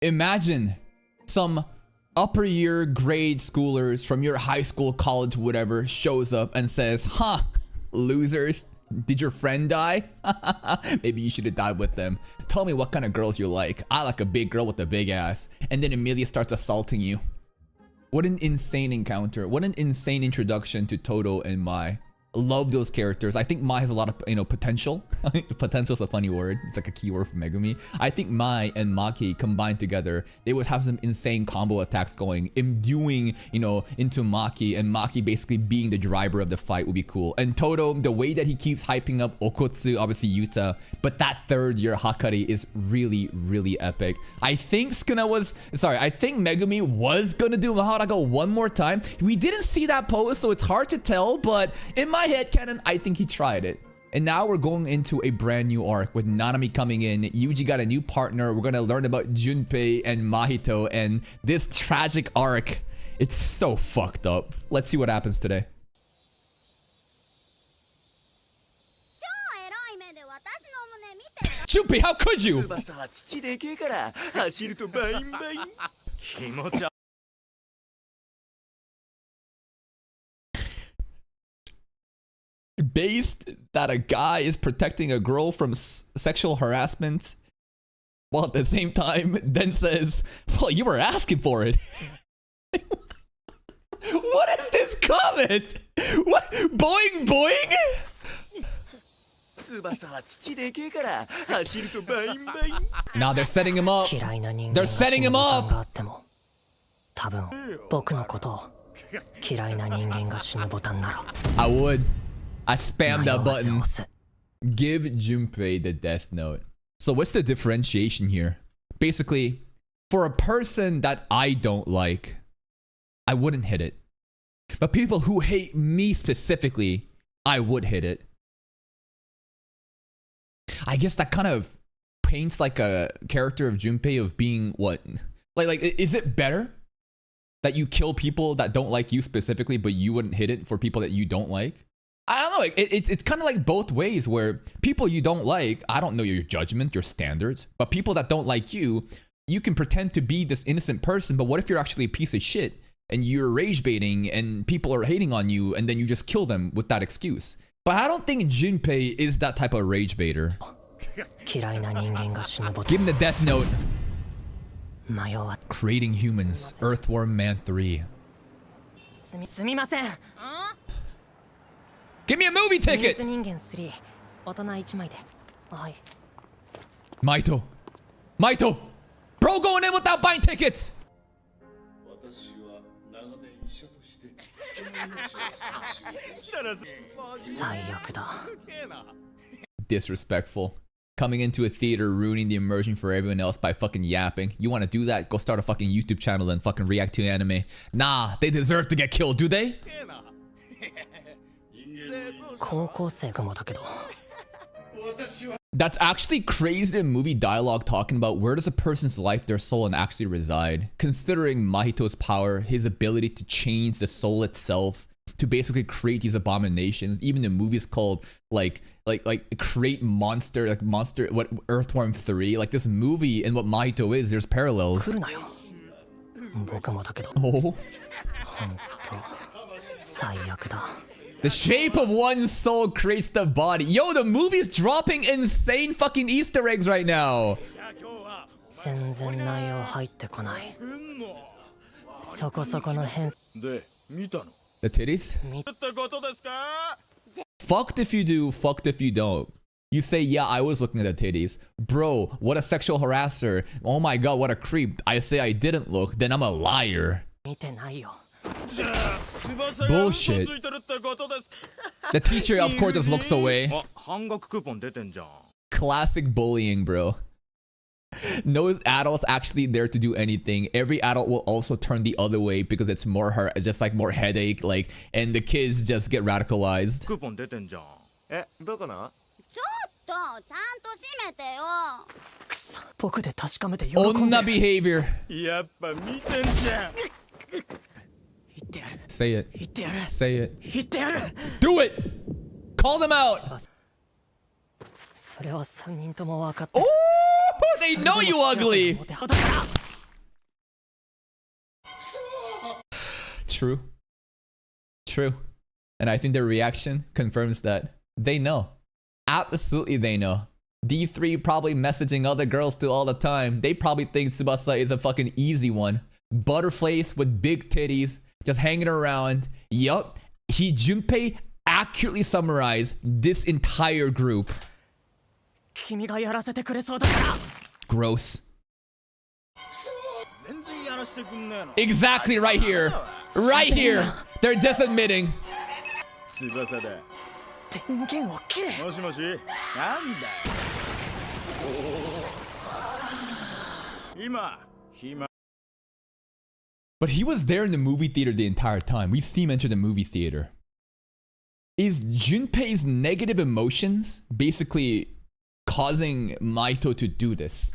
Imagine some upper year grade schoolers from your high school, college, whatever, shows up and says, huh, losers, did your friend die? Maybe you should have died with them. Tell me what kind of girls you like. I like a big girl with a big ass. And then Emilia starts assaulting you. What an insane encounter. What an insane introduction to Todo and Mai. Love those characters. I think Mai has a lot of, potential. Potential is a funny word. It's like a keyword for Megumi. I think Mai and Maki combined together, they would have some insane combo attacks going, imbuing, into Maki, and Maki basically being the driver of the fight would be cool. And Todo, the way that he keeps hyping up Okotsu, obviously Yuta, but that third year Hakari is really, really epic. I think Megumi was gonna do Maharaga one more time. We didn't see that pose, so it's hard to tell, but in my headcanon, I think he tried it. And now we're going into a brand new arc with Nanami coming in. Yuji got a new partner. We're gonna learn about Junpei and Mahito and this tragic arc. It's so fucked up. Let's see what happens today. Junpei, how could you? Based that a guy is protecting a girl from sexual harassment, while at the same time then says, well, you were asking for it. What is this comment? What? Boing boing? Now they're setting him up. They're setting him up. I spammed that button. Give Junpei the death note. So what's the differentiation here? Basically, for a person that I don't like, I wouldn't hit it. But people who hate me specifically, I would hit it. I guess that kind of paints like a character of Junpei of being what? Like, is it better that you kill people that don't like you specifically, but you wouldn't hit it for people that you don't like? I don't know, it's kind of like both ways where people you don't like, I don't know your judgment, your standards, but people that don't like you, you can pretend to be this innocent person, but what if you're actually a piece of shit and you're rage baiting and people are hating on you and then you just kill them with that excuse? But I don't think Junpei is that type of rage baiter. Give him the death note. Creating Humans, Earthworm Man 3. Give me a movie ticket! Maito! Maito! Bro going in without buying tickets! Disrespectful. Coming into a theater, ruining the immersion for everyone else by fucking yapping. You want to do that? Go start a fucking YouTube channel and fucking react to anime. Nah, they deserve to get killed, do they? That's actually crazy in movie dialogue talking about where does a person's life, their soul, and actually reside. Considering Mahito's power, his ability to change the soul itself, to basically create these abominations. Even the movies called like create monster, what Earthworm 3. Like this movie and what Mahito is, there's parallels. Oh. The shape of one's soul creates the body. Yo, the movie's dropping insane fucking Easter eggs right now. The titties? Fucked if you do, fucked if you don't. You say, yeah, I was looking at the titties. Bro, what a sexual harasser. Oh my god, what a creep. I say I didn't look, then I'm a liar. Bullshit. The teacher, of course, just looks away. Classic bullying, bro. No adults actually there to do anything. Every adult will also turn the other way because it's more hurt, just like more headache, like, and the kids just get radicalized. Onna behavior. Say it. Say it. Do it! Call them out! Oh, they know you ugly! True. True. And I think their reaction confirms that. They know. Absolutely they know. D3 probably messaging other girls too all the time. They probably think Tsubasa is a fucking easy one. Butterface with big titties, just hanging around. Yup. Junpei accurately summarized this entire group. Gross. Exactly right here. Right here. They're just admitting. But he was there in the movie theater the entire time. We see him enter the movie theater. Is Junpei's negative emotions basically causing Maito to do this?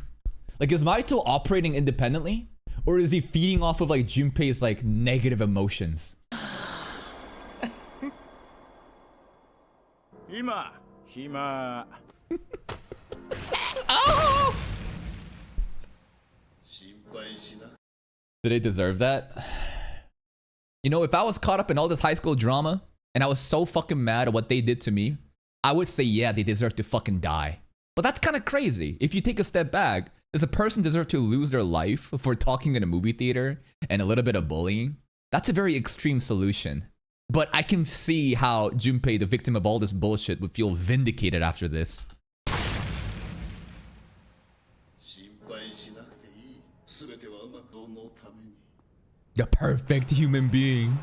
Like, is Maito operating independently? Or is he feeding off of like Junpei's like negative emotions? Oh! Did they deserve that? You know, if I was caught up in all this high school drama and I was so fucking mad at what they did to me, I would say, yeah, they deserve to fucking die. But that's kind of crazy. If you take a step back, does a person deserve to lose their life for talking in a movie theater and a little bit of bullying? That's a very extreme solution. But I can see how Junpei, the victim of all this bullshit, would feel vindicated after this. The perfect human being.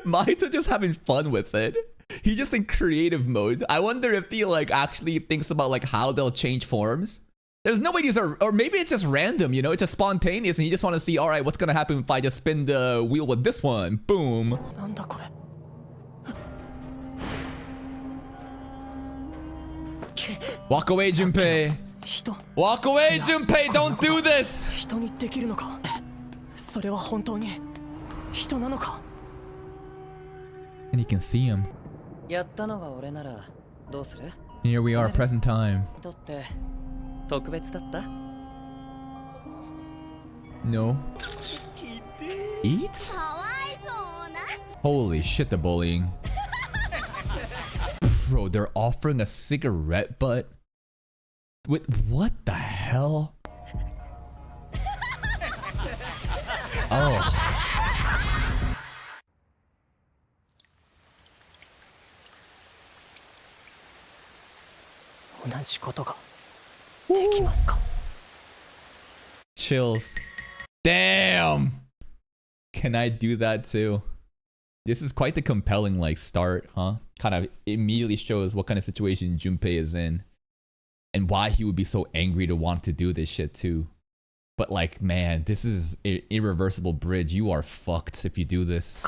Maito just having fun with it. He's just in creative mode. I wonder if he like actually thinks about like how they'll change forms. There's no way these are, or maybe it's just random, you know, it's just spontaneous and you just want to see, all right, what's gonna happen if I just spin the wheel with this one? Boom. Walk away, Junpei. Walk away, Junpei. Don't do this. And you can see him. Here we are, present time. No. Eat? Holy shit, the bullying. Bro, they're offering a cigarette butt? With what the hell? Oh. Chills. Damn! Can I do that too? This is quite the compelling like start, huh? Kind of immediately shows what kind of situation Junpei is in. And why he would be so angry to want to do this shit too. But like, man, this is an irreversible bridge. You are fucked if you do this.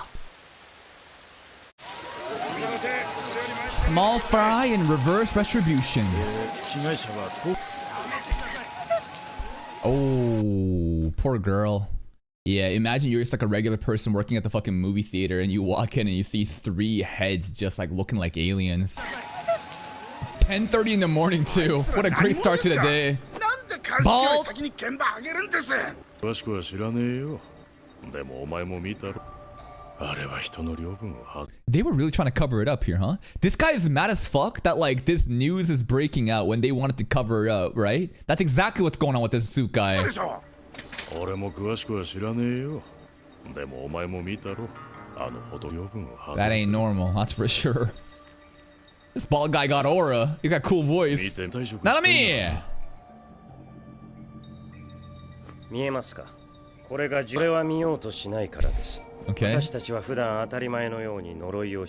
Small fry and reverse retribution. Oh, poor girl. Yeah, imagine you're just like a regular person working at the fucking movie theater and you walk in and you see 3 heads just like looking like aliens. 10:30 in the morning too. What a great start to the day. Bald. They were really trying to cover it up here, huh? This guy is mad as fuck that like this news is breaking out when they wanted to cover it up, right? That's exactly what's going on with this suit guy. That ain't normal, that's for sure. This bald guy got aura. He got cool voice. Not me. Okay.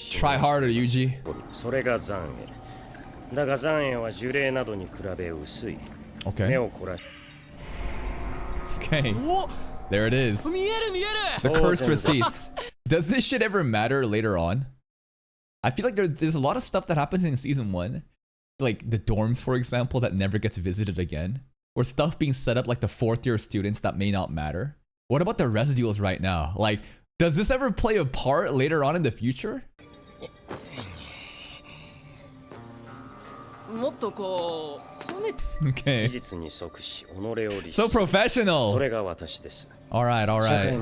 Try harder, Yuji. Okay. Okay. There it is. The cursed receipts. Does this shit ever matter later on? I feel like there's a lot of stuff that happens in season 1. Like the dorms, for example, that never gets visited again. Or stuff being set up like the 4th year students that may not matter. What about the residuals right now? Like, does this ever play a part later on in the future? Okay. So professional. Alright, alright.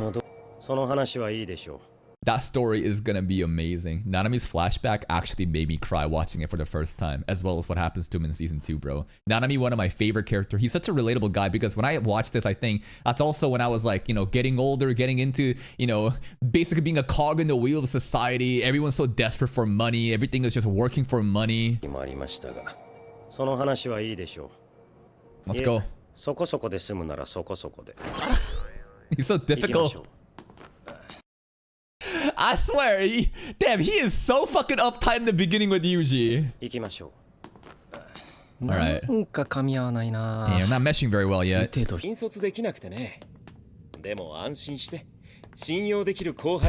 That story is gonna be amazing. Nanami's flashback actually made me cry watching it for the first time, as well as what happens to him in season 2, bro. Nanami, one of my favorite characters. He's such a relatable guy because when I watched this, I think that's also when I was like, you know, getting older, getting into, you know, basically being a cog in the wheel of society. Everyone's so desperate for money. Everything is just working for money. Let's go. He's so difficult. I swear, damn, he is so fucking uptight in the beginning with Yuji. Alright. Yeah, I'm not meshing very well yet.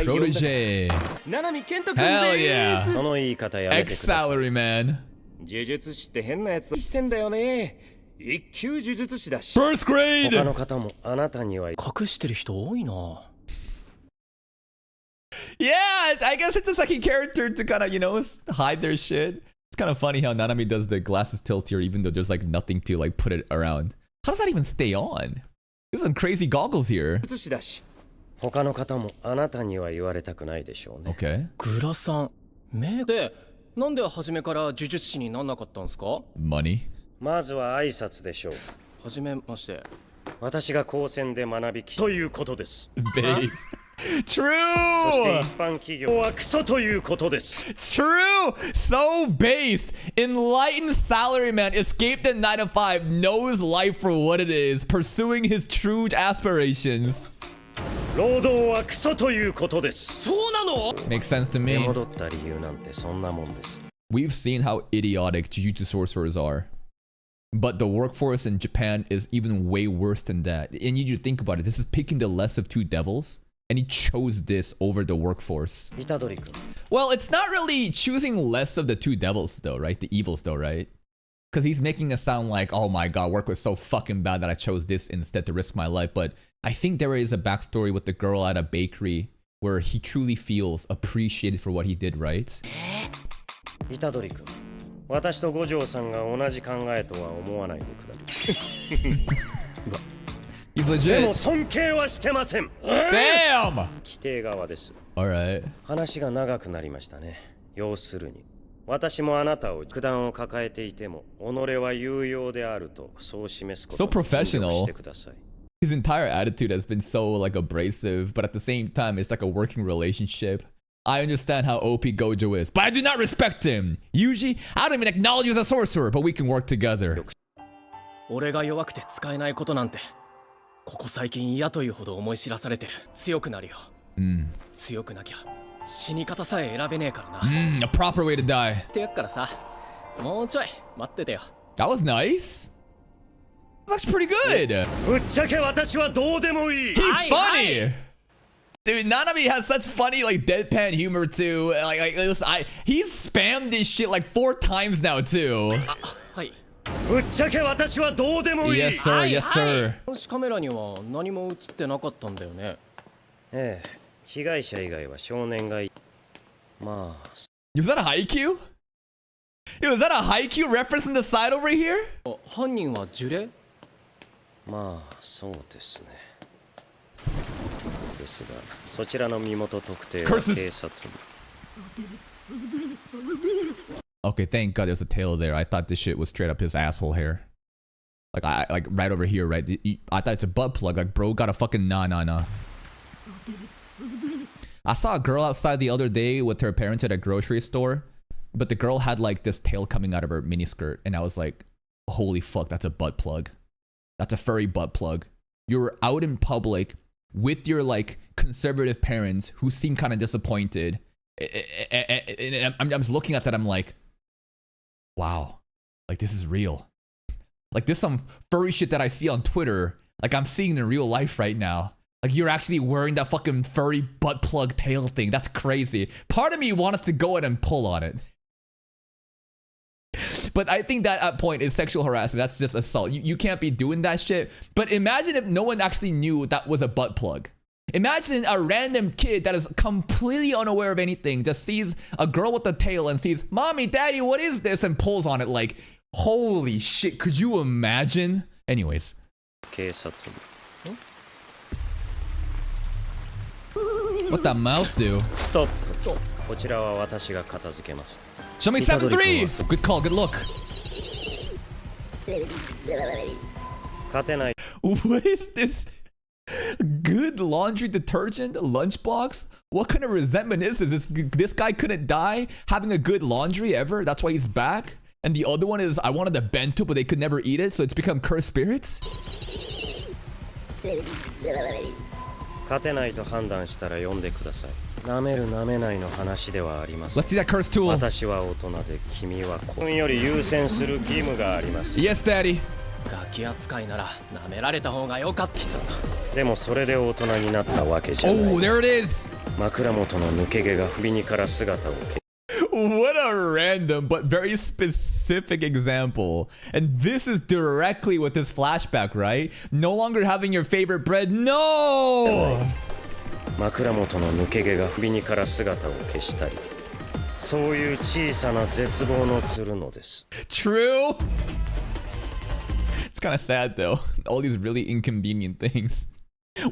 Protege. Hell yeah. Ex-salary, man. First grade! Yeah, I guess it's a second character to kind of, you know, hide their shit. It's kind of funny how Nanami does the glasses tilt here even though there's like nothing to like put it around. How does that even stay on? There's some crazy goggles here. Okay. Money. Base. True! True! So based. Enlightened salaryman escaped at 9 to 5, knows life for what it is, pursuing his true aspirations. Makes sense to me. We've seen how idiotic Jujutsu sorcerers are. But the workforce in Japan is even way worse than that. And you think about it, this is picking the less of two devils. And he chose this over the workforce. Well, it's not really choosing less of the two devils though, right? The evils though, right? Because he's making it sound like, oh my god, work was so fucking bad that I chose this instead to risk my life. But I think there is a backstory with the girl at a bakery where he truly feels appreciated for what he did, right? He's legit. Damn! Alright. So professional. His entire attitude has been so like abrasive, but at the same time, it's like a working relationship. I understand how OP Gojo is, but I do not respect him. Yuji, I don't even acknowledge you as a sorcerer, but we can work together. A proper way to die. That was nice. That's actually pretty good. He's funny. Dude, Nanami has such funny like deadpan humor too. Like listen, he's spammed this shit like 4 times now too. Yes sir, yes sir. Was that a Haikyuu? Yo, was that a Haikyuu reference in the side over here? Curses. Okay, thank god there's a tail there. I thought this shit was straight up his asshole hair. Like right over here, right? I thought it's a butt plug. Like, bro got a fucking nah. I saw a girl outside the other day with her parents at a grocery store, but the girl had like this tail coming out of her miniskirt, and I was like, holy fuck, that's a butt plug. That's a furry butt plug. You're out in public with your like conservative parents who seem kind of disappointed. And I'm just looking at that, I'm like, wow, like this is real. Like this some furry shit that I see on Twitter, like I'm seeing in real life right now. Like you're actually wearing that fucking furry butt plug tail thing. That's crazy. Part of me wanted to go ahead and pull on it. But I think that at point is sexual harassment. That's just assault. You can't be doing that shit. But imagine if no one actually knew that was a butt plug. Imagine a random kid that is completely unaware of anything, just sees a girl with a tail and sees, mommy, daddy, what is this? And pulls on it like, Holy shit, could you imagine? Anyways. 警察部 What that mouth do? ストップこちらは私が片付けます Show me 7-3! Good call, good look. 勝てない What is this? Good laundry detergent lunchbox? What kind of resentment is this? This guy couldn't die having a good laundry ever? That's why he's back? And the other one is I wanted the bento but they could never eat it, so it's become cursed spirits? 勝てないと判断したら読んでください舐める舐めないの話ではありません Let's see that curse tool. 私は大人で君は君より優先する義務があります Yes, daddy. ガキ扱いなら舐められた方が良かったでもそれで大人になったわけじゃない Oh, there it is. 枕元の抜け毛が首にから姿を消 What a random but very specific example. And this is directly with this flashback, right? No longer having your favorite bread. No! 枕元の抜け毛が首にから姿を消したりそういう小さな絶望のつるのです True. It's kind of sad though. All these really inconvenient things.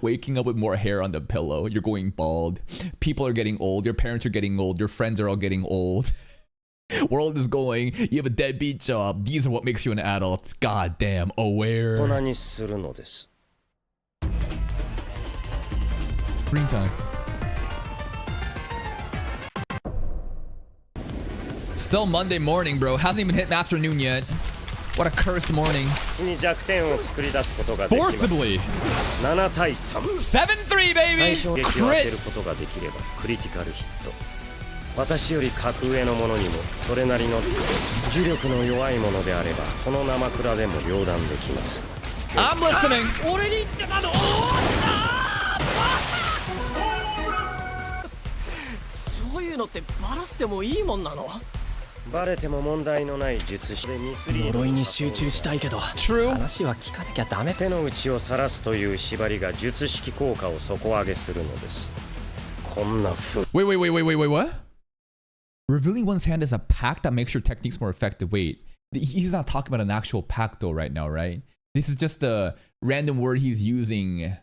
Waking up with more hair on the pillow. You're going bald. People are getting old. Your parents are getting old. Your friends are all getting old. World is going. You have a deadbeat job. These are what makes you an adult. God damn. 大 Aware. 人にするのです Green time. Still Monday morning, bro. Hasn't even hit afternoon yet. What a cursed morning. に弱点を作り出すことができます Forcibly. 7対3 7-3, 対 baby. 象撃を当て Crit. ることができればクリティカルヒット私より格上の者にもそれなりの呪力の弱いものであればこの生倉でも両断できます I'm listening. 俺に言ってたのそういうのってバラしてもいいもんなのバレても問題のない術師でミスリード呪いに集中したいけど True. 話は聞かなきゃダメ手の内を晒すという縛りが術式効果を底上げするのですこんなふ Wait, what? Revealing one's hand is a pack that makes your techniques more effective. Wait, he's not talking about an actual pack though right now, right? This is just a random word he's using.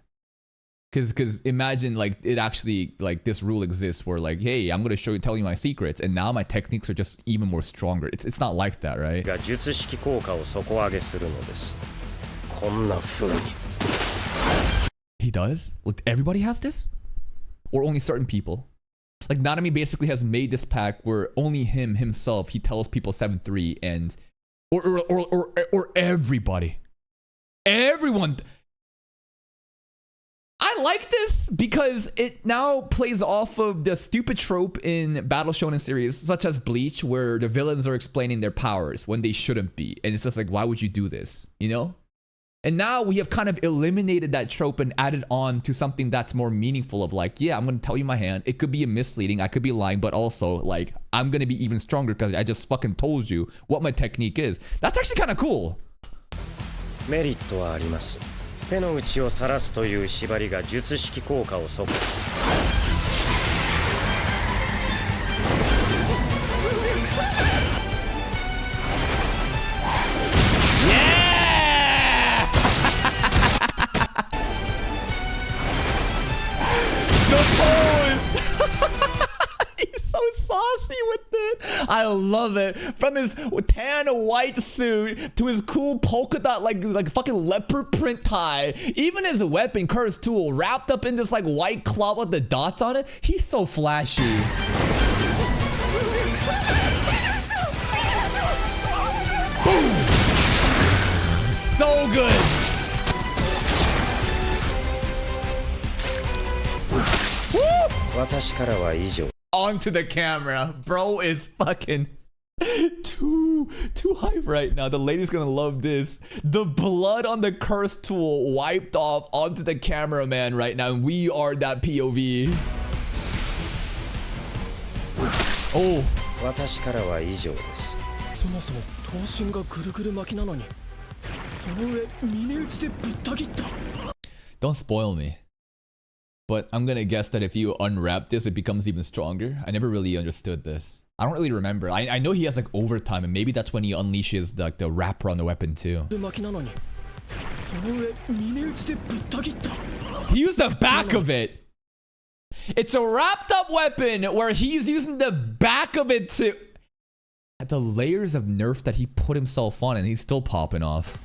Cause imagine like it actually like this rule exists where like, hey, I'm gonna tell you my secrets, and now my techniques are just even more stronger. It's not like that, right? が術式効果を底上げするのですこんな風に He does? Like everybody has this? Or only certain people? Like Nanami basically has made this pack where only himself, he tells people 7-3 and or everybody. Everyone. I like this because it now plays off of the stupid trope in Battle Shonen series such as Bleach where the villains are explaining their powers when they shouldn't be. And it's just like, why would you do this? You know? And now we have kind of eliminated that trope and added on to something that's more meaningful of like, yeah, I'm going to tell you my hand. It could be a misleading. I could be lying, but also like, I'm going to be even stronger because I just fucking told you what my technique is. That's actually kind of cool. メリットはあります手の内を晒すという縛りが術式効果を底 Saucy with it. I love it. From his tan white suit to his cool polka dot like fucking leopard print tie. Even his weapon, Curse tool, wrapped up in this like white cloth with the dots on it. He's so flashy. Boom. So good. Woo! 私からは以上 Onto the camera. Bro is fucking too hype right now. The lady's gonna love this. The blood on the curse tool wiped off onto the cameraman right now. And we are that POV. Oh. 私からは以上ですそもそも頭身がぐるぐる巻きなのにその上峰打ちでぶった切った Don't spoil me. But I'm gonna guess that if you unwrap this, it becomes even stronger. I never really understood this. I don't really remember. I know he has like overtime, and maybe that's when he unleashes like the wrapper on the weapon too. He used the back of it. It's a wrapped up weapon where he's using the back of it to... The layers of nerf that he put himself on, and he's still popping off.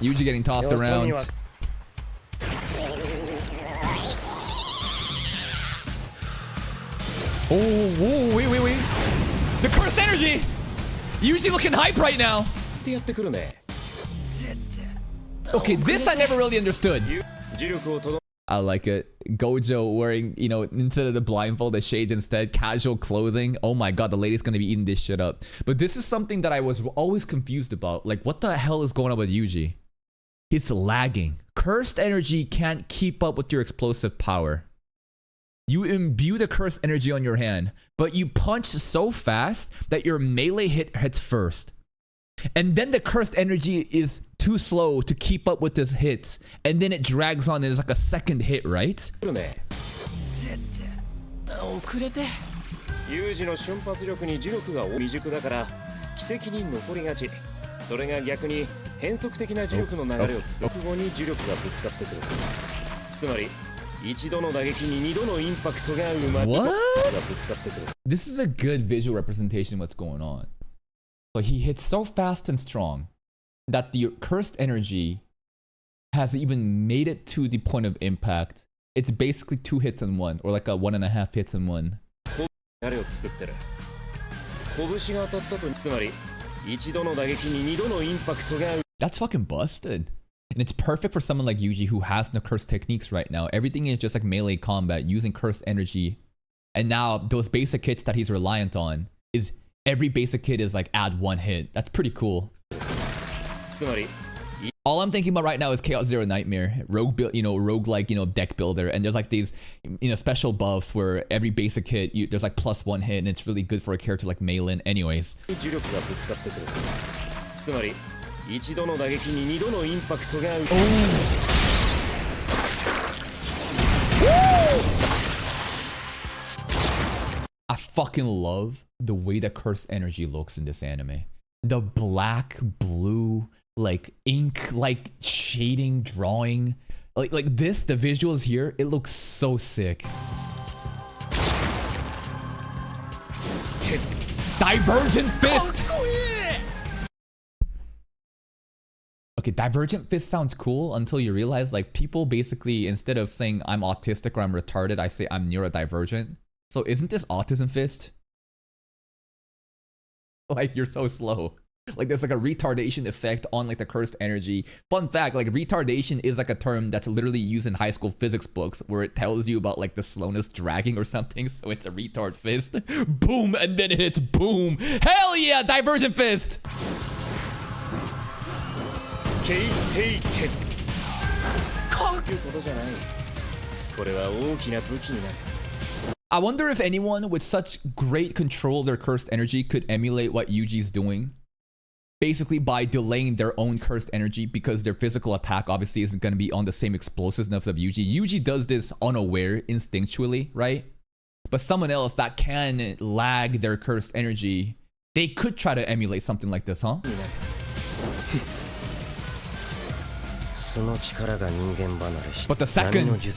Yuji getting tossed around. Oh, whoa, wait. The cursed energy! Yuji looking hype right now. Okay, this I never really understood. I like it. Gojo wearing, you know, instead of the blindfold, the shades instead. Casual clothing. Oh my god, the lady's gonna be eating this shit up. But this is something that I was always confused about. Like, what the hell is going on with Yuji? It's lagging. Cursed energy can't keep up with your explosive power. You imbue the cursed energy on your hand, but you punch so fast that your melee hits first. And then the cursed energy is too slow to keep up with his hits, and then it drags on. There's like a second hit, right? What? This is a good visual representation of what's going on. So he hits so fast and strong that the cursed energy has even made it to the point of impact. It's basically 2 hits in one, or like a 1.5 hits in one. That's fucking busted. And it's perfect for someone like Yuji who has no cursed techniques right now. Everything is just like melee combat using cursed energy. And now those basic hits that he's reliant on is every basic hit is like add 1 hit. That's pretty cool. All I'm thinking about right now is Chaos Zero Nightmare, rogue build, you know, rogue like, you know, deck builder, and there's like these, you know, special buffs where every basic hit there's like +1 hit, and it's really good for a character like Meilin. Anyways. I fucking love the way that cursed energy looks in this anime. The black, blue, like ink, like shading, drawing, like this, the visuals here, it looks so sick. Divergent Fist! Okay, Divergent Fist sounds cool until you realize like people basically, instead of saying I'm autistic or I'm retarded, I say I'm neurodivergent. So isn't this Autism Fist? Like, you're so slow. Like, there's like a retardation effect on like the cursed energy. Fun fact, like retardation is like a term that's literally used in high school physics books where it tells you about like the slowness dragging or something. So it's a retard fist. Boom, and then it hits boom. Hell yeah, Divergent Fist! I wonder if anyone with such great control of their cursed energy could emulate what Yuji's doing. Basically by delaying their own cursed energy, because their physical attack obviously isn't going to be on the same explosiveness of Yuji. Yuji does this unaware, instinctually, right? But someone else that can lag their cursed energy, they could try to emulate something like this, huh? But the seconds. I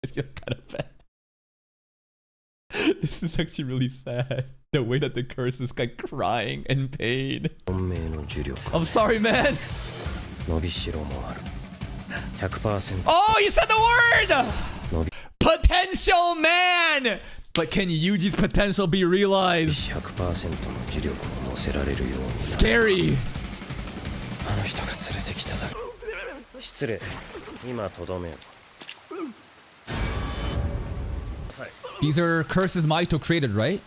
feel kind of bad. This is actually really sad. The way that the curse is like crying in pain. I'm sorry, man. Oh, you said the word! Potential man! But can Yuji's potential be realized? Scary. These are curses Maito created, right?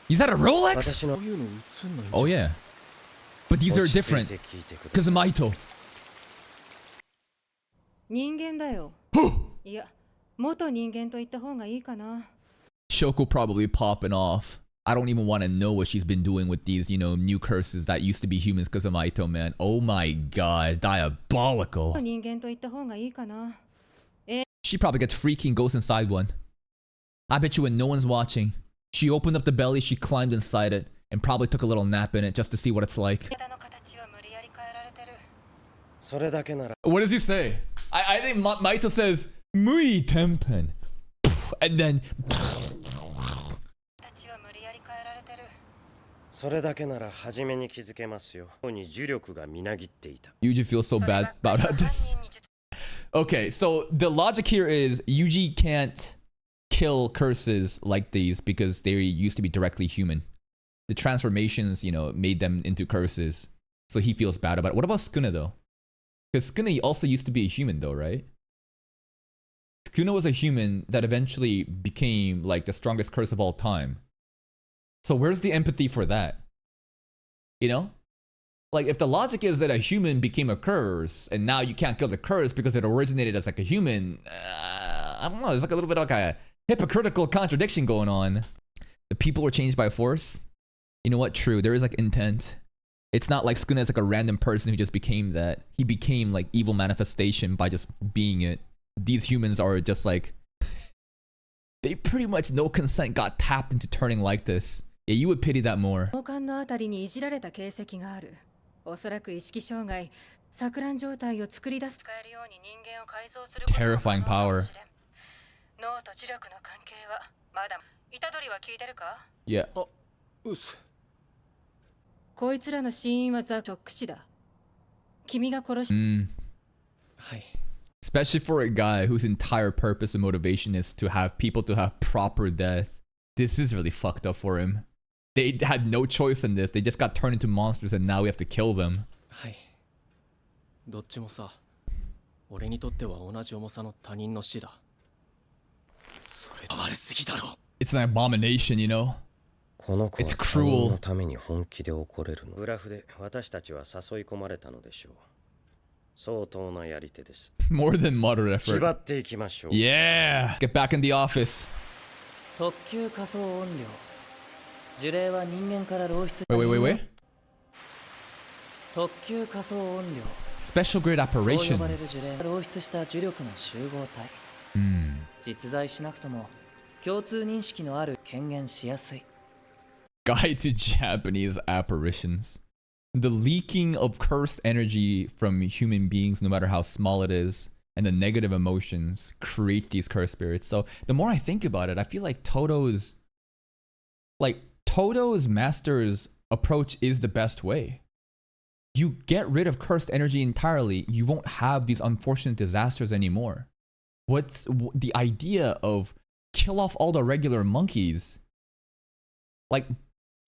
Is that a Rolex? Oh yeah. But these are different. Because of Maito. 人間だよ。いや、元人間と言った方がいいかな。 Shoko probably popping off. I don't even want to know what she's been doing with these, new curses that used to be humans because of Aito, man. Oh my god, diabolical. 人間と言った方がいいかな。 She probably gets freaky and goes inside one. I bet you when no one's watching, she opened up the belly, she climbed inside it, and probably took a little nap in it just to see what it's like. 体の形は無理やり変えられてる。それだけなら What does he say? I think Maito says, Mui tempen. And then... 形は無理やり変えられてる。それだけなら初めに気づけますよ。に呪力がみなぎっていた。 Yuji feels so bad about this. Okay, so the logic here is Yuji can't kill curses like these because they used to be directly human. The transformations, made them into curses. So he feels bad about it. What about Sukuna though? Because Sukuna also used to be a human though, right? Sukuna was a human that eventually became like the strongest curse of all time. So where's the empathy for that? Like, if the logic is that a human became a curse, and now you can't kill the curse because it originated as like a human, I don't know, there's like a little bit of like a hypocritical contradiction going on. The people were changed by force? You know what? True, there is like intent. It's not like Sukuna is like a random person who just became that. He became like evil manifestation by just being it. These humans are just like... they pretty much no consent got tapped into turning like this. Yeah, you would pity that more. 脳幹のあたりにいじられた形跡がある。おそらく意識障害、錯乱状態を作り出す使えるように人間を改造することが可能かもしれん。脳と磁力の関係はまだ。虎杖は聞いてるか？ Yeah. あ、うっす。こいつらの死因はザ・ショック死だ。君が殺し。はい。 Especially for a guy whose entire purpose and motivation is to have people to have proper death. This is really fucked up for him. They had no choice in this. They just got turned into monsters and now we have to kill them. はい。どっちもさ、俺にとっては同じ重さの他人の死だ。それ暴れすぎだろ。It's an abomination,この子は It's 他人 cruel. のために本気で怒れるの。グラフで私たちは誘い込まれたのでしょう。相当なやり手です。 More than moderate 気張 effort. っていきましょう。Yeah! Get back in the office. 特級仮想音量呪霊は人間から漏出 Wait. 特級仮想音量 Special grade そう呼ばれる operations. 呪霊漏出した呪力の集合体実在しなくとも共通認識のある権限しやすい Guide to Japanese apparitions. The leaking of cursed energy from human beings, no matter how small it is, and the negative emotions create these cursed spirits. So the more I think about it, I feel like Todo's master's approach is the best way. You get rid of cursed energy entirely, you won't have these unfortunate disasters anymore. What's the idea of kill off all the regular monkeys? Like,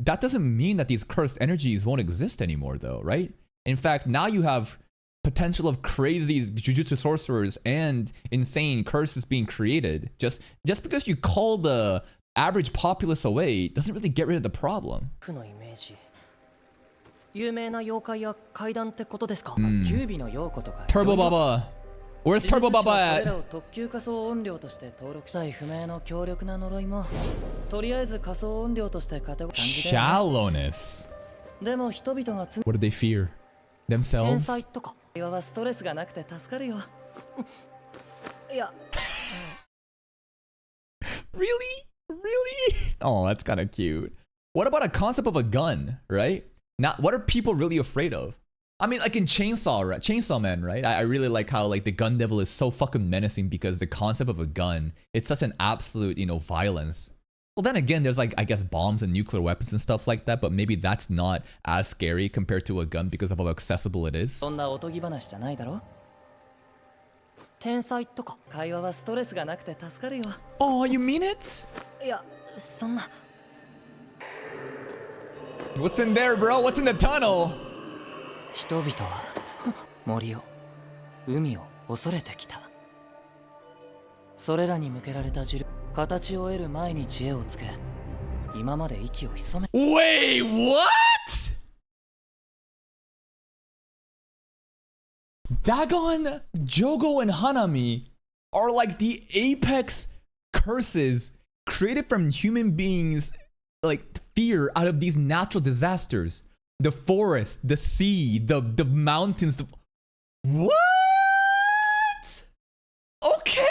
that doesn't mean that these cursed energies won't exist anymore though, right? In fact, now you have potential of crazy jujutsu sorcerers and insane curses being created. Just because you call the average populace away doesn't really get rid of the problem. 負のイメージ有名な妖怪や怪談ってことですか、キュービの妖子とか Turbo Baba! Where's Turbo 呪術師 Baba はそれら at? を特級仮想音量として登録した不明の強力な呪いもとりあえず仮想音量としてカテゴリー感じで Shallowness. でも人々が常 What do they fear? 天 Themselves? 才とか会話はストレスがなくて助かるよいや Really? Really? Oh, that's kind of cute. What about a concept of a gun, right? Now, what are people really afraid of? I mean, like in Chainsaw Man, right? I really like how like the gun devil is so fucking menacing because the concept of a gun, it's such an absolute, violence. Well, then again, there's like, I guess, bombs and nuclear weapons and stuff like that, but maybe that's not as scary compared to a gun because of how accessible it is. そんなおとぎ話じゃないだろ天才とか会話はストレスがなくて助かるよ Oh, you mean it? いやそんな What's in there, bro? What's in the tunnel? 人々は森を海を恐れてきたそれらに向けられた呪力形を得る前に知恵をつけ今まで息を潜め Wait, what? Dagon, Jogo, and Hanami are like the apex curses created from human beings, like fear out of these natural disasters. The forest, the sea, the mountains. What? Okay.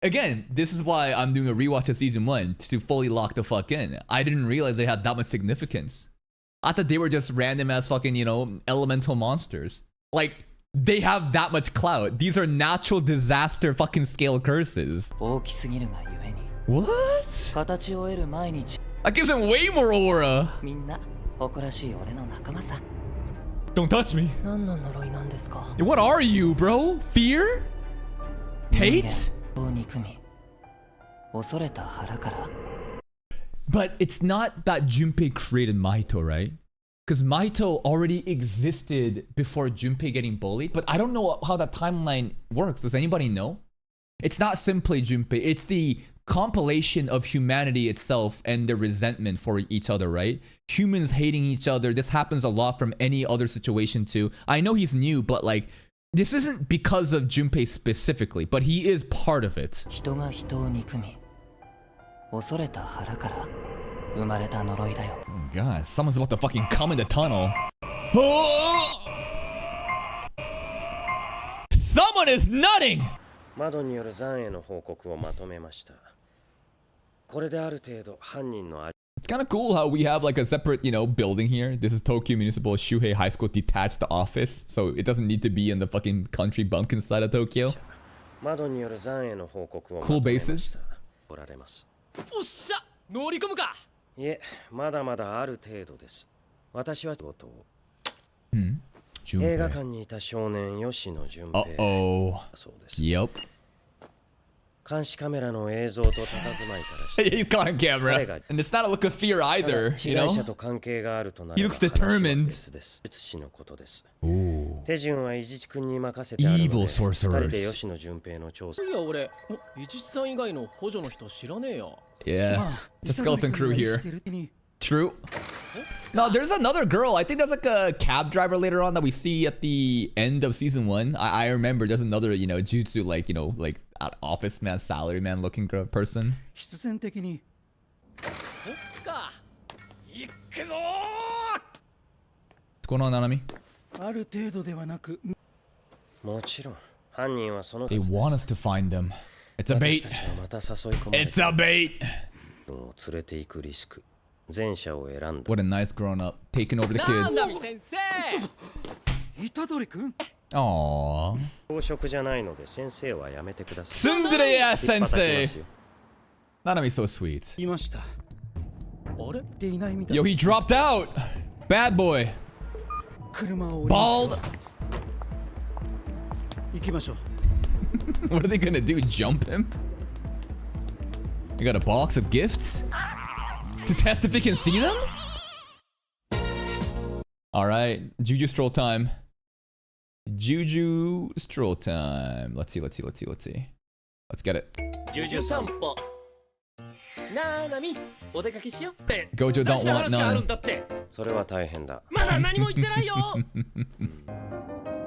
Again, this is why I'm doing a rewatch of season 1 to fully lock the fuck in. I didn't realize they had that much significance. I thought they were just random as fucking, you know, elemental monsters. Like, they have that much clout. These are natural disaster fucking scale curses. 大きすぎるがゆえに What? 形を得る毎日 That gives him way more aura. みんな誇らしい俺の仲間さ Don't touch me. 何の呪いなんですか What are you, bro? Fear? Hate? 人間を憎み恐れた腹から But it's not that Junpei created Mahito, right? Because Mahito already existed before Junpei getting bullied. But I don't know how that timeline works. Does anybody know? It's not simply Junpei. It's the compilation of humanity itself and the resentment for each other, right? Humans hating each other. This happens a lot from any other situation too. I know he's new, but like, this isn't because of Junpei specifically, but he is part of it. 人が人を憎み恐れた腹から生まれた呪いだよ God, someone's about to fucking come in the tunnel. Oh! Someone is nutting! 窓による残影の報告をまとめました。これである程度犯人の It's kind of cool how we have like a separate, you know, building here. This is Tokyo Municipal Shuhei High School detached office, so it doesn't need to be in the fucking country bumpkin side of Tokyo. 窓による残影の報告をま Cool とめまし bases. た。おられます。おっしゃ乗り込むかいえ、まだまだある程度です。私はことを Junpei. 映画館にいた少年吉野純平 Uh-oh. そうです。 Yep. 監視カメラの映像と佇まいからして He's got on camera. And it's not a look of fear ただ either, 被 you 害者 know? と関係があるとなれ He ば looks 話は determined. 別です。術師のことです。 Ooh. 手順は伊地知君に任せてあるので Evil 二人で sorcerers. 吉野純平の調査いや俺伊地知さん以外の補助の人知らねえよ Yeah. It's a skeleton crew here. True. No, there's another girl. I think there's like a cab driver later on that we see at the end of season 1. I remember there's another, you know, Jujutsu, like, you know, like office man, salary man looking person. 必然的にそっか行くぞ What's going on, Nanami? ある程度ではなくもちろん犯人はその They want us to find them. It's a 私 bait. たちはまた誘い込まれ It's a bait. を連れて行くリスク前者を選んだ What a nice grown up taking over the な kids. なみ先生虎杖君 Aww. 教職じゃないので先生はやめてください Tsundere 引っ叩きま sensei. すよ Nanami's so sweet. いましたあれっていないみたい Yo, he dropped out. Bad boy. 車を Bald. 行きましょう What are they gonna do? Jump him? You got a box of gifts? To test if he can see them? Alright, Juju stroll time. Juju stroll time. Let's see. Let's get it. ジュジュ散歩ななみお出かけしようって Gojo don't 大事な want 話があるん none. だってそれは大変だまだ何も言ってないよ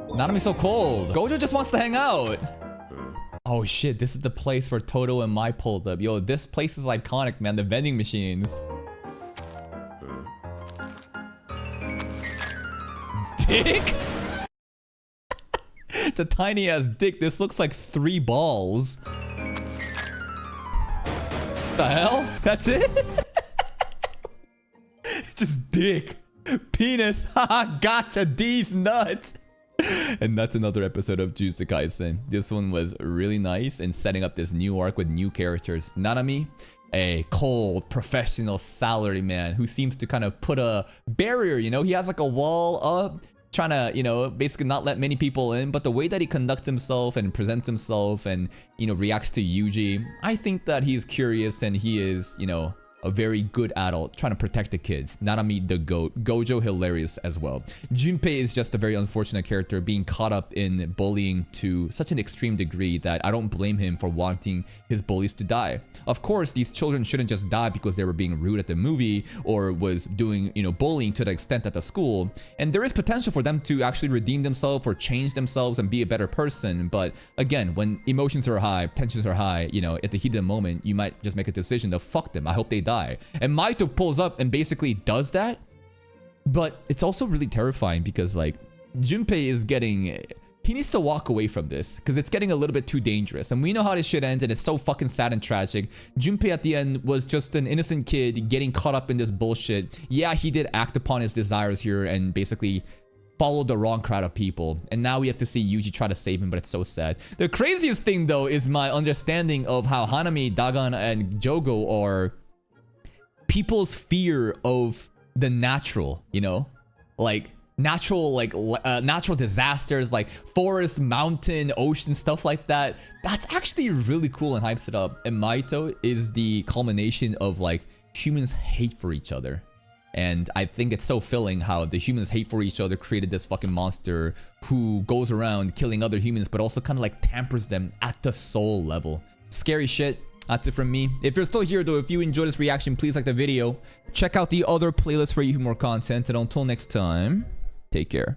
Nanami's so cold. Gojo just wants to hang out. Oh shit, this is the place where Toto and Mai pulled up. Yo, this place is iconic, man. The vending machines. Dick? It's a tiny ass dick. This looks like 3 balls. The hell? That's it? Just dick. Penis. Haha, gotcha. D's nuts. And that's another episode of Jujutsu Kaisen. This one was really nice in setting up this new arc with new characters. Nanami, a cold, professional salary man who seems to kind of put a barrier, you know? He has like a wall up, trying to, you know, basically not let many people in. But the way that he conducts himself and presents himself and, you know, reacts to Yuji, I think that he's curious and he is, you know, a very good adult trying to protect the kids. Nanami the goat. Gojo hilarious as well. Junpei is just a very unfortunate character being caught up in bullying to such an extreme degree that I don't blame him for wanting his bullies to die. Of course, these children shouldn't just die because they were being rude at the movie or was doing, you know, bullying to the extent at the school. And there is potential for them to actually redeem themselves or change themselves and be a better person. But again, when emotions are high, tensions are high, you know, at the heat of the moment, you might just make a decision to fuck them. I hope they die. And Maito pulls up and basically does that. But it's also really terrifying because like Junpei is getting, he needs to walk away from this because it's getting a little bit too dangerous. And we know how this shit ends and it's so fucking sad and tragic. Junpei at the end was just an innocent kid getting caught up in this bullshit. Yeah, he did act upon his desires here and basically followed the wrong crowd of people. And now we have to see Yuji try to save him, but it's so sad. The craziest thing though is my understanding of how Hanami, Dagan, and Jogo are people's fear of the natural, you know, like natural disasters like forest, mountain, ocean, stuff like that. That's actually really cool and hypes it up. And Maito is the culmination of like humans' hate for each other. And I think it's so filling how the humans' hate for each other created this fucking monster who goes around killing other humans, but also kind of like tampers them at the soul level. Scary shit. That's it from me. If you're still here though, if you enjoyed this reaction, please like the video. Check out the other playlist for even more content. And until next time, take care.